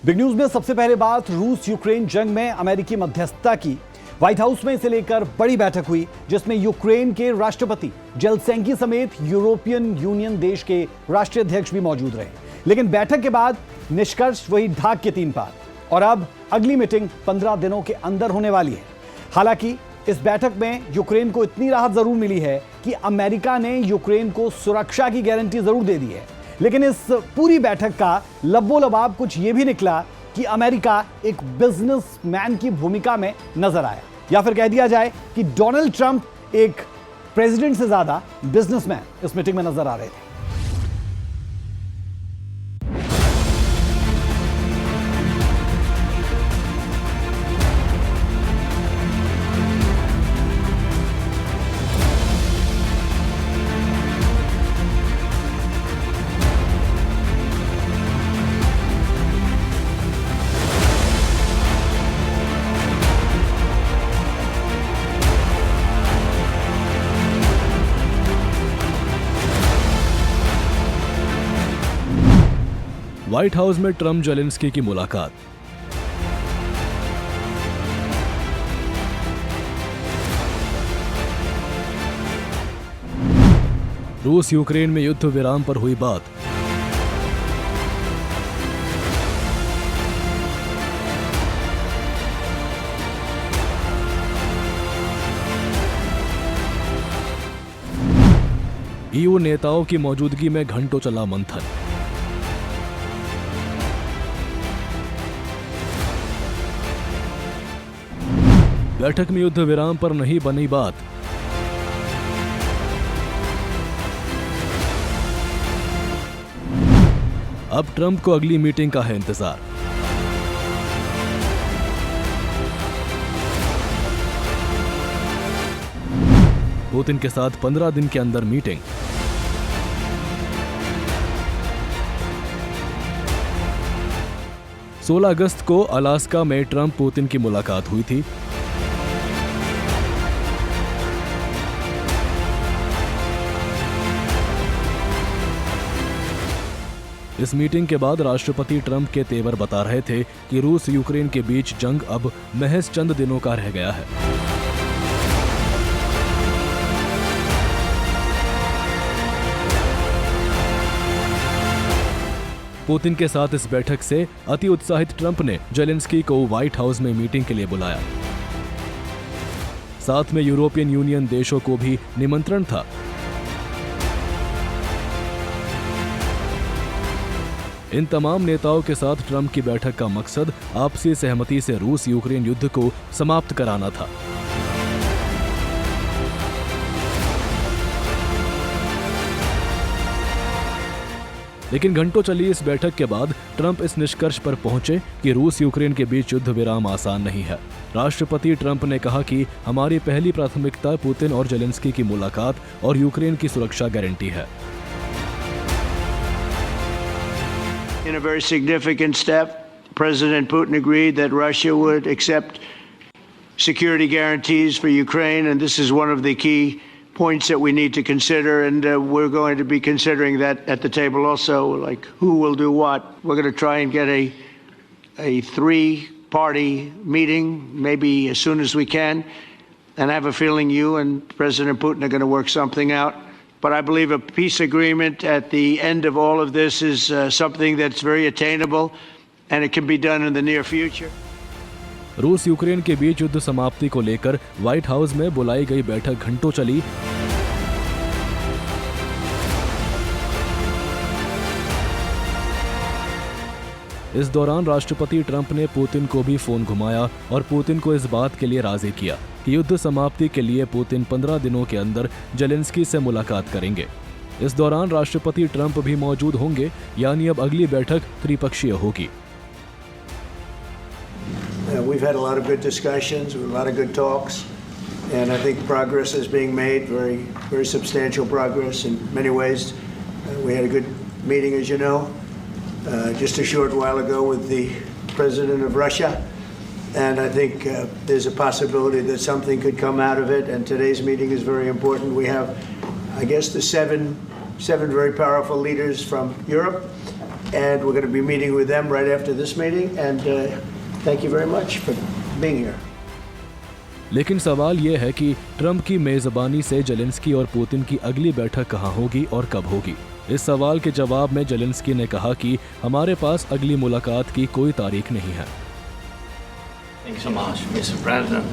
Big news में सबसे पहले बात रूस यूक्रेन जंग में अमेरिकी मध्यस्थता की। व्हाइट हाउस में इसे लेकर बड़ी बैठक हुई जिसमें यूक्रेन के राष्ट्रपति जेलेंस्की समेत यूरोपियन यूनियन देश के राष्ट्रीय अध्यक्ष भी मौजूद रहे। लेकिन बैठक के बाद निष्कर्ष वही ढाक के 3 पार और अब अगली मीटिंग 15 दिनों के अंदर होने वाली है। हालांकि इस बैठक में यूक्रेन को इतनी राहत जरूर मिली है कि अमेरिका ने यूक्रेन को सुरक्षा की गारंटी जरूर दे दी है, लेकिन इस पूरी बैठक का लबोलबाब कुछ यह भी निकला कि अमेरिका एक बिजनेसमैन की भूमिका में नजर आया, या फिर कह दिया जाए कि डोनाल्ड ट्रंप एक प्रेसिडेंट से ज्यादा बिजनेसमैन इस मीटिंग में नजर आ रहे थे। व्हाइट हाउस में ट्रंप जेलेंस्की की मुलाकात। रूस यूक्रेन में युद्ध विराम पर हुई बात। ईयू नेताओं की मौजूदगी में घंटों चला मंथन। बैठक में युद्ध विराम पर नहीं बनी बात। अब ट्रंप को अगली मीटिंग का है इंतजार। पुतिन के साथ 15 दिन के अंदर मीटिंग। – 16 अगस्त को अलास्का में ट्रंप पुतिन की मुलाकात हुई थी। इस मीटिंग के बाद राष्ट्रपति ट्रंप के तेवर बता रहे थे कि रूस यूक्रेन के बीच जंग अब महज चंद दिनों का रह गया है। पुतिन के साथ इस बैठक से अति उत्साहित ट्रंप ने जेलेंस्की को व्हाइट हाउस में मीटिंग के लिए बुलाया। साथ में यूरोपियन यूनियन देशों को भी निमंत्रण था। इन तमाम नेताओं के साथ ट्रंप की बैठक का मकसद आपसी सहमति से रूस यूक्रेन युद्ध को समाप्त कराना था। लेकिन घंटों चली इस बैठक के बाद ट्रंप इस निष्कर्ष पर पहुंचे कि रूस यूक्रेन के बीच युद्ध विराम आसान नहीं है। राष्ट्रपति ट्रंप ने कहा कि हमारी पहली प्राथमिकता पुतिन और जेलेंस्की की मुलाकात और यूक्रेन की सुरक्षा गारंटी है। In a very significant step, President Putin agreed that Russia would accept security guarantees for Ukraine, and this is one of the key points that we need to consider, and we're going to be considering that at the table also, like who will do what. We're going to try and get a 3-party meeting, maybe as soon as we can, and I have a feeling you and President Putin are going to work something out. But I believe a peace agreement at the end of all of this is something that's very attainable and it can be done in the near future. रूस Ukraine के बीच युद्ध समाप्ति को लेकर white house में बुलाई गई बैठक घंटों चली। इस दौरान राष्ट्रपति ट्रंप ने पुतिन को भी फोन घुमाया और पुतिन को इस बात के लिए राजी किया कि युद्ध समाप्ति के लिए पुतिन 15 दिनों के अंदर जेलेंस्की से मुलाकात करेंगे। इस दौरान राष्ट्रपति ट्रंप भी मौजूद होंगे, यानी अब अगली बैठक त्रिपक्षीय होगी। We've had a lot of good discussions, a lot of good talks, and I think progress is being made, very substantial progress in many ways. We had a good meeting, as you know, just a short while ago with the president of Russia, and I think there's a possibility that something could come out of it, and today's meeting is very important. We have, I guess, the seven very powerful leaders from Europe, and we're going to be meeting with them right after this meeting. And thank you very much for being here. लेकिन सवाल ये है कि Trump की मेजबानी से Zelensky और Putin की अगली बैठक कहां होगी और कब होगी। इस सवाल के जवाब में जेलेंस्की ने कहा कि हमारे पास अगली मुलाकात की कोई तारीख नहीं है। Thank you so much, Mr. President.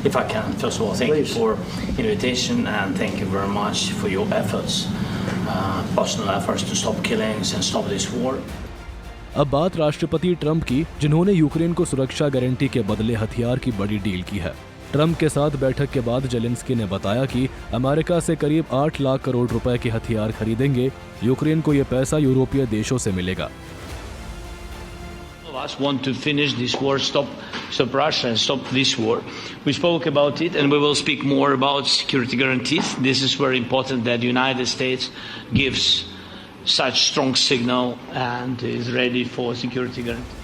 If I can, first of all, thank Please. you for invitation and thank you very much for your efforts, personal efforts to stop killings and stop this war. अब बात राष्ट्रपति Trump की, जिन्होंने Ukraine को सुरक्षा guarantee के बदले हथियार की बड़ी डील की है। ट्रंप के साथ बैठक के बाद जेलेंस्की ने बताया कि अमेरिका से करीब 8 लाख करोड़ रुपए के हथियार खरीदेंगे। यूक्रेन को यह पैसा यूरोपीय देशों से मिलेगा। All of us want to finish this war, stop Russia and stop this war. We spoke about it and we will speak more about security guarantees. This is very important that the United States gives such strong signal and is ready for security guarantees.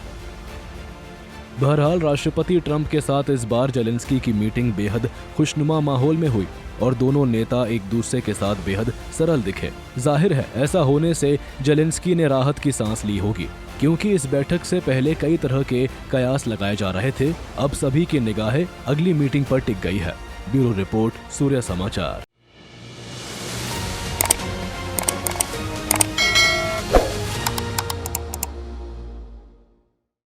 बहरहाल राष्ट्रपति Trump के साथ इस बार Zelensky की meeting बेहद खुशनुमा माहौल में हुई और दोनों नेता एक दूसरे के साथ बेहद सरल दिखे। जाहिर है ऐसा होने से जेलेंस्की ने राहत की सांस ली होगी, क्योंकि इस बैठक से पहले कई तरह के कयास लगाए जा रहे थे। अब सभी की निगाहें अगली मीटिंग पर टिक गई है। ब्यूरो रिपोर्ट, सूर्य समाचार।